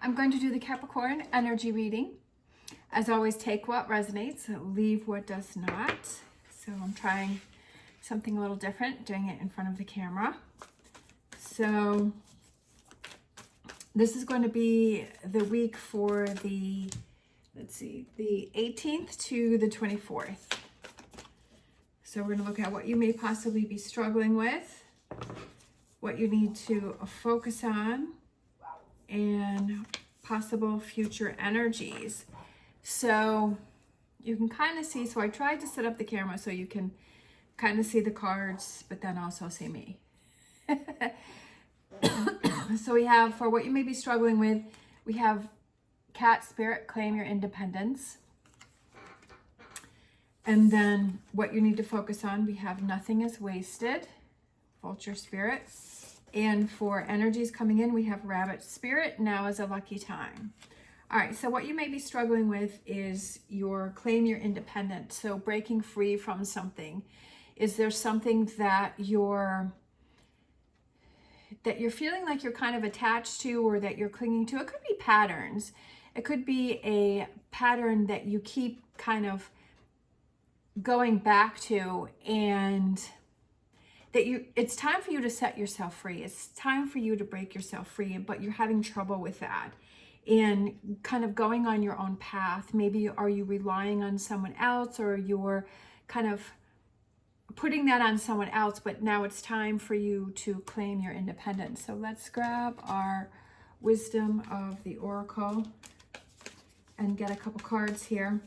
I'm going to do the Capricorn energy reading. As always, take what resonates, leave what does not. So I'm trying something a little different, doing it in front of the camera. So this is going to be the week for the, let's see, the 18th to the 24th. So we're going to look at what you may possibly be struggling with, what you need to focus on, and possible future energies. So you can kind of see, so I tried to set up the camera so you can kind of see the cards, but then also see me. So we have, for what you may be struggling with, we have Cat Spirit, claim your independence. And then what you need to focus on, we have nothing is wasted, Vulture Spirit. And for energies coming in, we have Rabbit Spirit, now is a lucky time. All right, so what you may be struggling with is your claim your independence. So breaking free from something. Is there something that you're feeling like you're kind of attached to, or that you're clinging to? It could be patterns. It could be a pattern that you keep kind of going back to, and that it's time for you to set yourself free. It's time for you to break yourself free, but you're having trouble with that and kind of going on your own path. Maybe are you relying on someone else, or you're kind of putting that on someone else, but now it's time for you to claim your independence. So let's grab our wisdom of the Oracle and get a couple cards here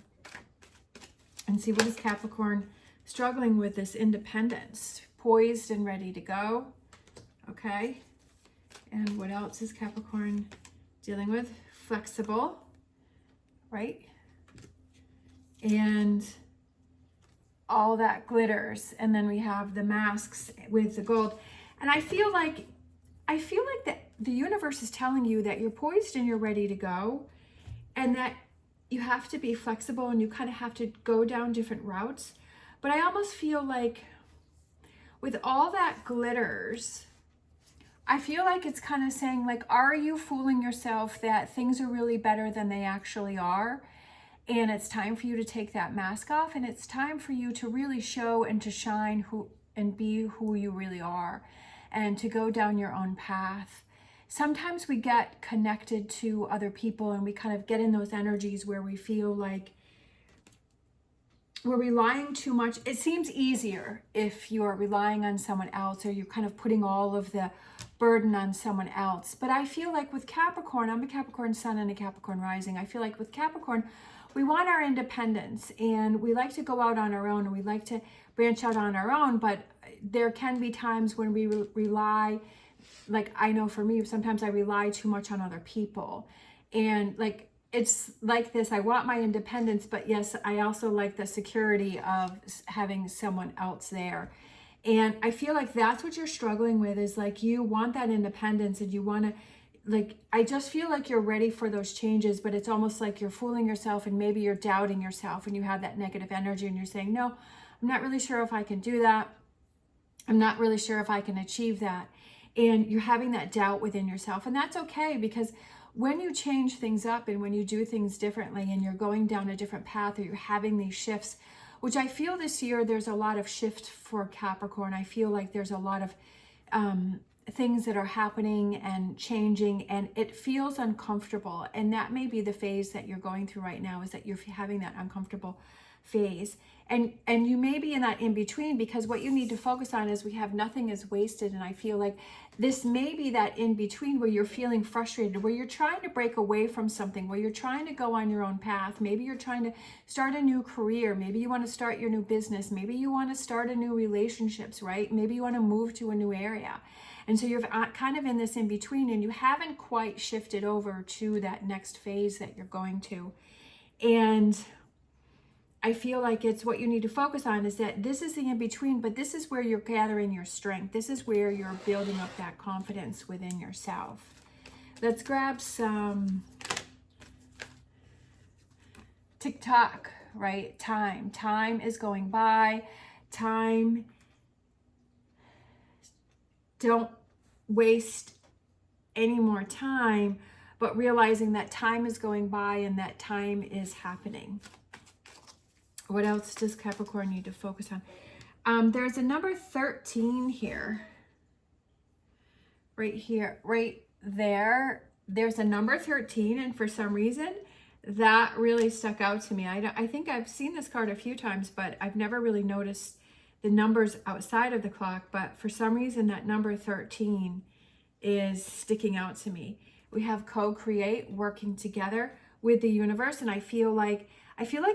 and see what is Capricorn struggling with this independence. Poised and ready to go. Okay. And what else is Capricorn dealing with? Flexible, right? And all that glitters. And then we have the masks with the gold. And I feel like that the universe is telling you that you're poised and you're ready to go, and that you have to be flexible and you kind of have to go down different routes. But I almost feel like with all that glitters, I feel like it's kind of saying, like, are you fooling yourself that things are really better than they actually are? And it's time for you to take that mask off, and it's time for you to really show and to shine and be who you really are, and to go down your own path. Sometimes we get connected to other people and we kind of get in those energies where we feel like we're relying too much. It seems easier if you're relying on someone else, or you're kind of putting all of the burden on someone else. But I feel like with Capricorn, I'm a Capricorn sun and a Capricorn rising. I feel like with Capricorn, we want our independence, and we like to go out on our own, and we like to branch out on our own. But there can be times when we rely, like I know for me, sometimes I rely too much on other people. And like, it's like this, I want my independence, but yes, I also like the security of having someone else there. And I feel like that's what you're struggling with, is like you want that independence, and you want to, like, I just feel like you're ready for those changes, but it's almost like you're fooling yourself, and maybe you're doubting yourself, and you have that negative energy, and you're saying, no, I'm not really sure if I can do that. I'm not really sure if I can achieve that. And you're having that doubt within yourself. And that's okay, because when you change things up and when you do things differently, and you're going down a different path, or you're having these shifts, which I feel this year, there's a lot of shift for Capricorn. I feel like there's a lot of things that are happening and changing, and it feels uncomfortable. And that may be the phase that you're going through right now, is that you're having that uncomfortable phase. And you may be in that in between, because what you need to focus on is we have nothing is wasted. And I feel like this may be that in between where you're feeling frustrated, where you're trying to break away from something, where you're trying to go on your own path. Maybe you're trying to start a new career. Maybe you want to start your new business. Maybe you want to start a new relationships, right? Maybe you want to move to a new area. And so you're kind of in this in between, and you haven't quite shifted over to that next phase that you're going to. And I feel like it's what you need to focus on, is that this is the in-between, but this is where you're gathering your strength. This is where you're building up that confidence within yourself. Let's grab some tick-tock, right? Time. Time is going by. Time. Don't waste any more time. but realizing that time is going by and that time is happening. What else does Capricorn need to focus on? There's a number 13 here. Right here, right there. There's a number 13, and for some reason, that really stuck out to me. I think I've seen this card a few times, but I've never really noticed the numbers outside of the clock. But for some reason, that number 13 is sticking out to me. We have co-create, working together with the universe, and I feel like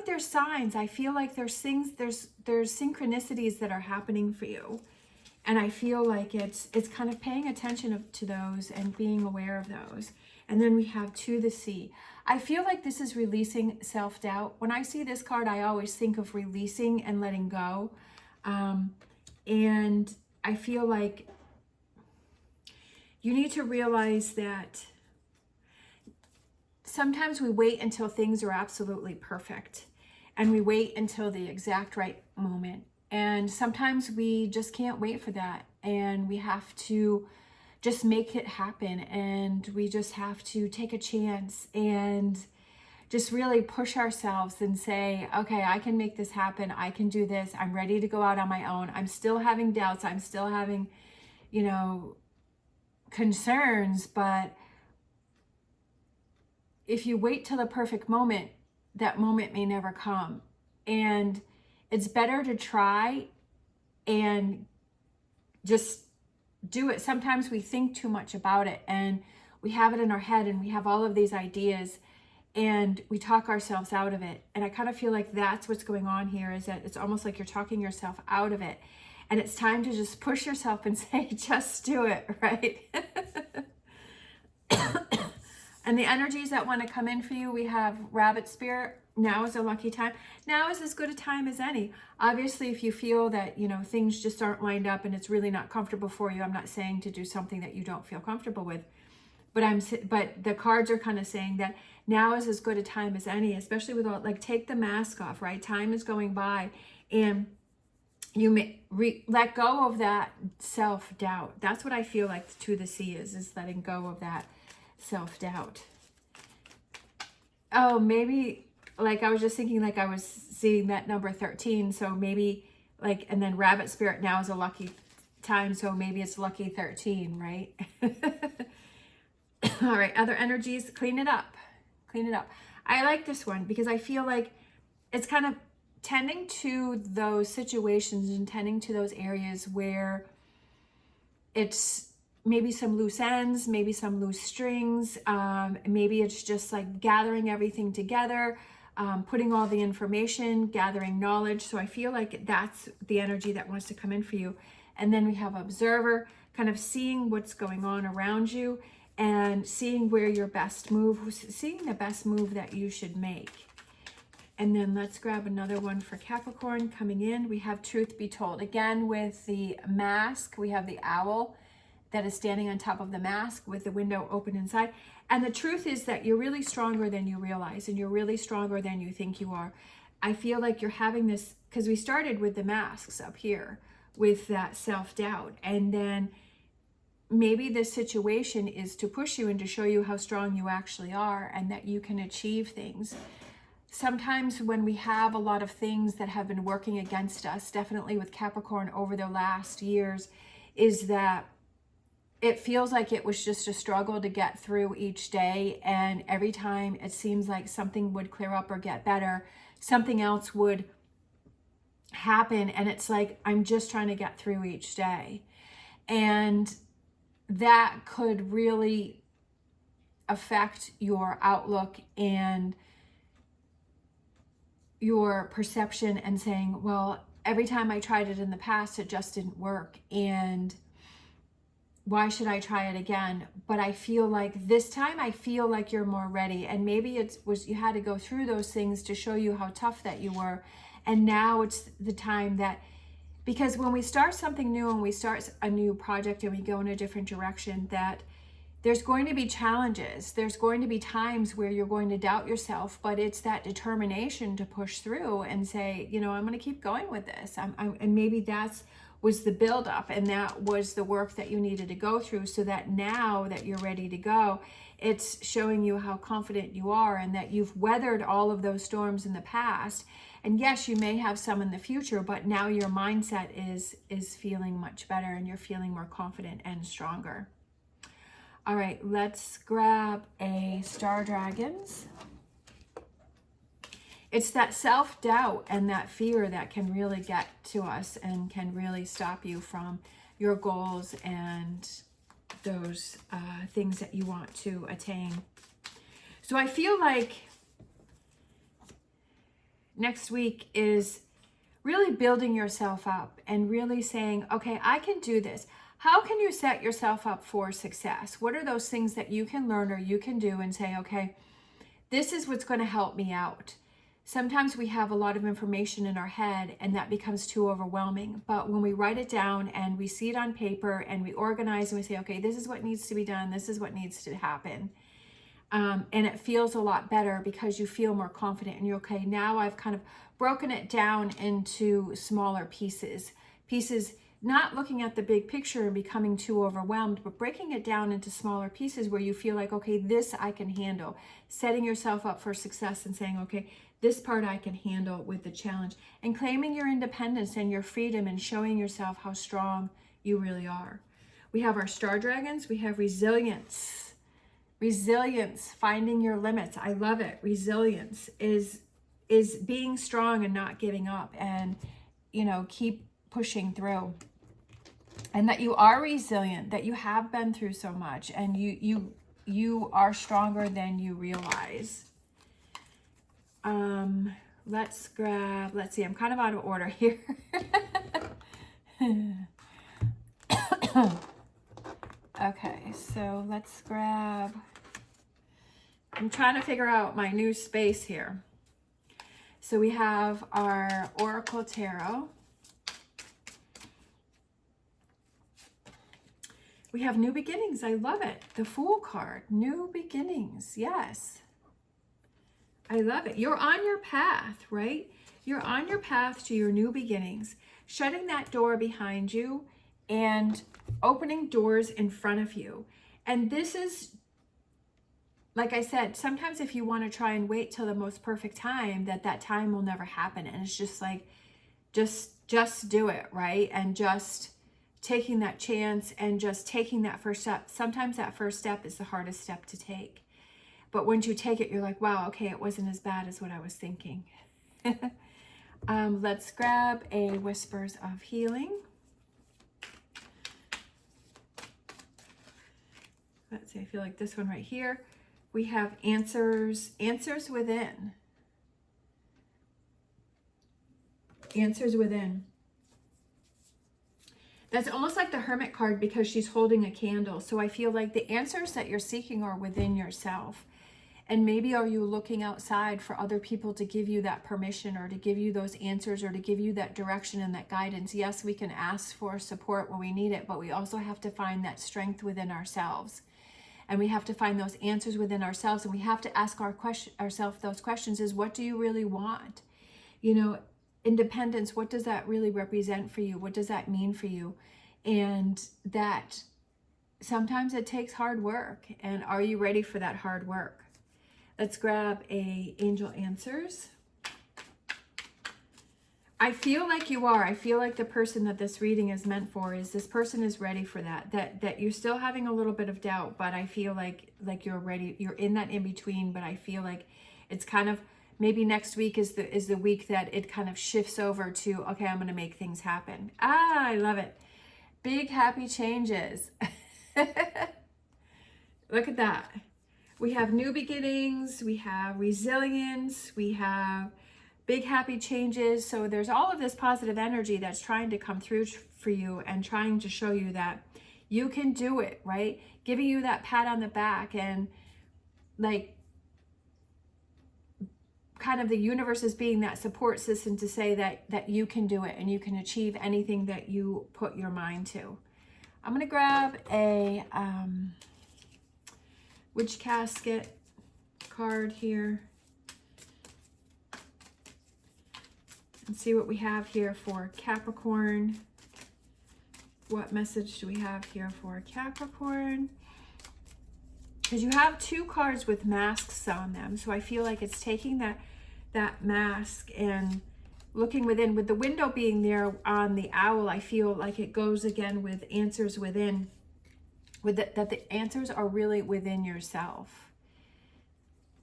there's signs. I feel like there's things, there's synchronicities that are happening for you. And I feel like it's kind of paying attention to those and being aware of those. And then we have to the sea. I feel like this is releasing self-doubt. When I see this card, I always think of releasing and letting go. And I feel like you need to realize that sometimes we wait until things are absolutely perfect. And we wait until the exact right moment. And sometimes we just can't wait for that. And we have to just make it happen. And we just have to take a chance and just really push ourselves and say, okay, I can make this happen. I can do this. I'm ready to go out on my own. I'm still having doubts. I'm still having, concerns. But if you wait till the perfect moment, that moment may never come. And it's better to try and just do it. Sometimes we think too much about it and we have it in our head and we have all of these ideas and we talk ourselves out of it. And I kind of feel like that's what's going on here, is that it's almost like you're talking yourself out of it. And it's time to just push yourself and say, just do it, right? And the energies that want to come in for you, we have Rabbit Spirit. Now is a lucky time. Now is as good a time as any. Obviously, if you feel that, things just aren't lined up and it's really not comfortable for you, I'm not saying to do something that you don't feel comfortable with. But the cards are kind of saying that now is as good a time as any, especially with all, like, take the mask off, right? Time is going by and you may let go of that self-doubt. That's what I feel like to the sea is letting go of that self-doubt. Oh, maybe, like, I was just thinking, like, I was seeing that number 13, so maybe, like, and then Rabbit Spirit now is a lucky time, so maybe it's lucky 13, right? All right, other energies, clean it up. Clean it up. I like this one because I feel like it's kind of tending to those situations and tending to those areas where it's maybe some loose ends, maybe some loose strings. Maybe it's just like gathering everything together, putting all the information, gathering knowledge. So I feel like that's the energy that wants to come in for you. And then we have Observer, kind of seeing what's going on around you and seeing where your best move, seeing the best move that you should make. And then let's grab another one for Capricorn coming in. We have Truth Be Told. Again, with the mask, we have the owl that is standing on top of the mask with the window open inside. And the truth is that you're really stronger than you realize, and you're really stronger than you think you are. I feel like you're having this, because we started with the masks up here with that self-doubt. And then maybe this situation is to push you and to show you how strong you actually are and that you can achieve things. Sometimes when we have a lot of things that have been working against us, definitely with Capricorn over the last years, is that it feels like it was just a struggle to get through each day. And every time it seems like something would clear up or get better, something else would happen. And it's like, I'm just trying to get through each day. And that could really affect your outlook and your perception, and saying, well, every time I tried it in the past, it just didn't work. And why should I try it again? But I feel like this time, I feel like you're more ready. And maybe you had to go through those things to show you how tough that you were. And now it's the time that, because when we start something new and we start a new project and we go in a different direction, that there's going to be challenges. There's going to be times where you're going to doubt yourself, but it's that determination to push through and say, I'm going to keep going with this. And maybe that's was the buildup, and that was the work that you needed to go through, so that now that you're ready to go, It's showing you how confident you are and that you've weathered all of those storms in the past. And yes, you may have some in the future, but now your mindset is feeling much better and you're feeling more confident and stronger. All right, let's grab a Star Dragons. It's that self-doubt and that fear that can really get to us and can really stop you from your goals and those things that you want to attain. So I feel like next week is really building yourself up and really saying, okay, I can do this. How can you set yourself up for success? What are those things that you can learn or you can do and say, okay, this is what's going to help me out. Sometimes we have a lot of information in our head and that becomes too overwhelming. But when we write it down and we see it on paper and we organize and we say, okay, this is what needs to be done. This is what needs to happen. And it feels a lot better because you feel more confident and you're okay. Now I've kind of broken it down into smaller pieces, not looking at the big picture and becoming too overwhelmed, but breaking it down into smaller pieces where you feel like, okay, this I can handle. Setting yourself up for success and saying, okay, this part I can handle with the challenge, and claiming your independence and your freedom and showing yourself how strong you really are. We have our Star Dragons. We have resilience. Resilience, finding your limits. I love it. Resilience is being strong and not giving up and, keep pushing through. And that you are resilient, that you have been through so much and you are stronger than you realize. Let's see, I'm kind of out of order here. Okay, so let's grab, I'm trying to figure out my new space here. So we have our Oracle Tarot. We have new beginnings. I love it. The Fool card, new beginnings. Yes. I love it. You're on your path, right? You're on your path to your new beginnings, shutting that door behind you and opening doors in front of you. And this is, like I said, sometimes if you want to try and wait till the most perfect time, that time will never happen. And it's just like, just do it, right? And just taking that chance and just taking that first step. Sometimes that first step is the hardest step to take. But once you take it, you're like, wow, okay, it wasn't as bad as what I was thinking. Let's grab a Whispers of Healing. Let's see, I feel like this one right here. We have answers within. Answers within. That's almost like the Hermit card because she's holding a candle. So I feel like the answers that you're seeking are within yourself. And maybe are you looking outside for other people to give you that permission or to give you those answers or to give you that direction and that guidance? Yes, we can ask for support when we need it, but we also have to find that strength within ourselves. And we have to find those answers within ourselves. And we have to ask ourselves those questions is, what do you really want? Independence, what does that really represent for you? What does that mean for you? And that sometimes it takes hard work. And are you ready for that hard work? Let's grab a Angel Answers. I feel like you are. I feel like the person that this reading is meant for is this person is ready for that you're still having a little bit of doubt, but I feel like you're ready. You're in that in between, but I feel like it's kind of, maybe next week is the week that it kind of shifts over to, okay, I'm going to make things happen. I love it. Big happy changes. Look at that. We have new beginnings, we have resilience, we have big happy changes. So there's all of this positive energy that's trying to come through for you and trying to show you that you can do it, right? Giving you that pat on the back and like kind of the universe is being that support system to say that you can do it and you can achieve anything that you put your mind to. I'm going to grab a Witch Casket card here and see what we have here for Capricorn. What message do we have here for Capricorn? because you have two cards with masks on them. So I feel like it's taking that mask and looking within. With the window being there on the owl, I feel like it goes again with answers within, that the answers are really within yourself.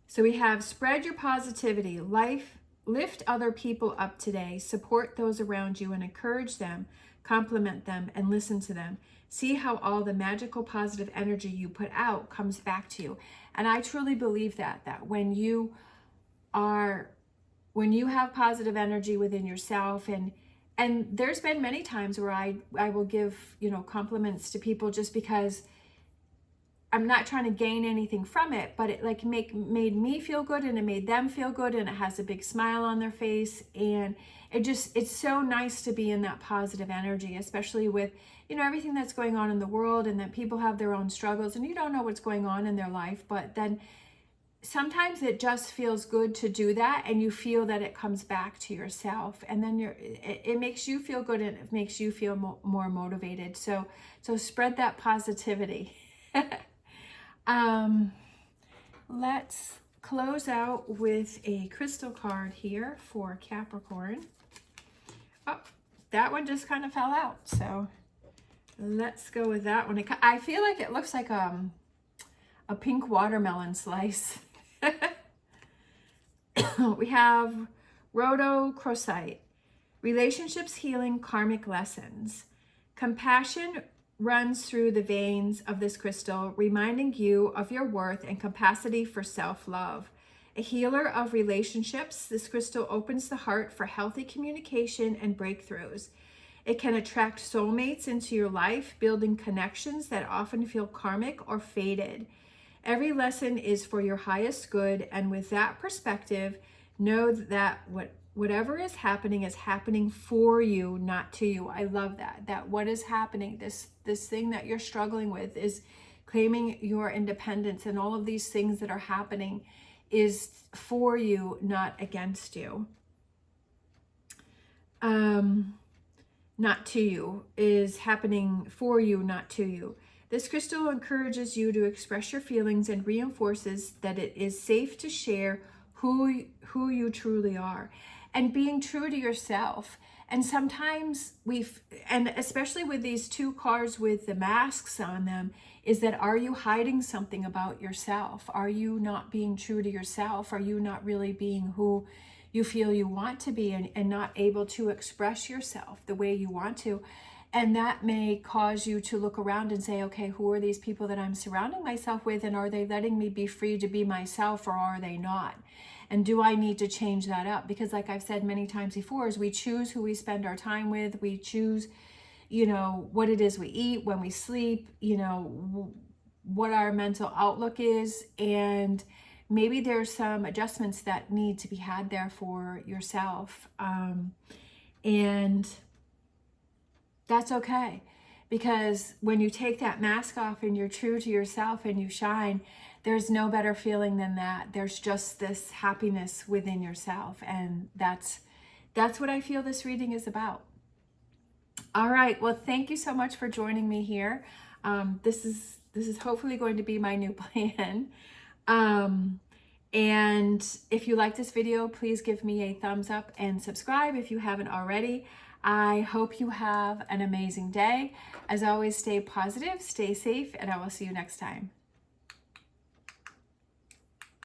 So we have spread your positivity, lift other people up today, support those around you and encourage them, compliment them and listen to them. See how all the magical positive energy you put out comes back to you. And I truly believe that when you have positive energy within yourself, and there's been many times where I will give, compliments to people just because I'm not trying to gain anything from it, but it like made me feel good and it made them feel good, and it has a big smile on their face, and it's so nice to be in that positive energy, especially with, everything that's going on in the world, and that people have their own struggles and you don't know what's going on in their life, but then sometimes it just feels good to do that, and you feel that it comes back to yourself, and then it makes you feel good and it makes you feel more motivated. So spread that positivity. Let's close out with a crystal card here for Capricorn. Oh, that one just kind of fell out, so let's go with that one. I feel like it looks like a pink watermelon slice. We have rhodochrosite, relationships, healing, karmic lessons. Compassion runs through the veins of this crystal, reminding you of your worth and capacity for self-love. A healer of relationships, this crystal opens the heart for healthy communication and breakthroughs. It can attract soulmates into your life, building connections that often feel karmic or fated. Every lesson is for your highest good, and with that perspective, know that whatever is happening for you, not to you. I love that what is happening, this thing that you're struggling with, is claiming your independence, and all of these things that are happening is for you, not against you. Not to you, is happening for you, not to you. This crystal encourages you to express your feelings and reinforces that it is safe to share who you truly are, and being true to yourself. And sometimes and especially with these two cards with the masks on them, is that, are you hiding something about yourself? Are you not being true to yourself? Are you not really being who you feel you want to be, and not able to express yourself the way you want to? And that may cause you to look around and say, okay, who are these people that I'm surrounding myself with? And are they letting me be free to be myself, or are they not? And do I need to change that up? Because like I've said many times before, is we choose who we spend our time with. We choose, what it is we eat, when we sleep, what our mental outlook is. And maybe there's some adjustments that need to be had there for yourself. And that's okay, because when you take that mask off and you're true to yourself and you shine, there's no better feeling than that. There's just this happiness within yourself, and that's what I feel this reading is about. All right, well, thank you so much for joining me here. This is hopefully going to be my new plan. And if you like this video, please give me a thumbs up and subscribe if you haven't already. I hope you have an amazing day. As always, stay positive, stay safe, and I will see you next time.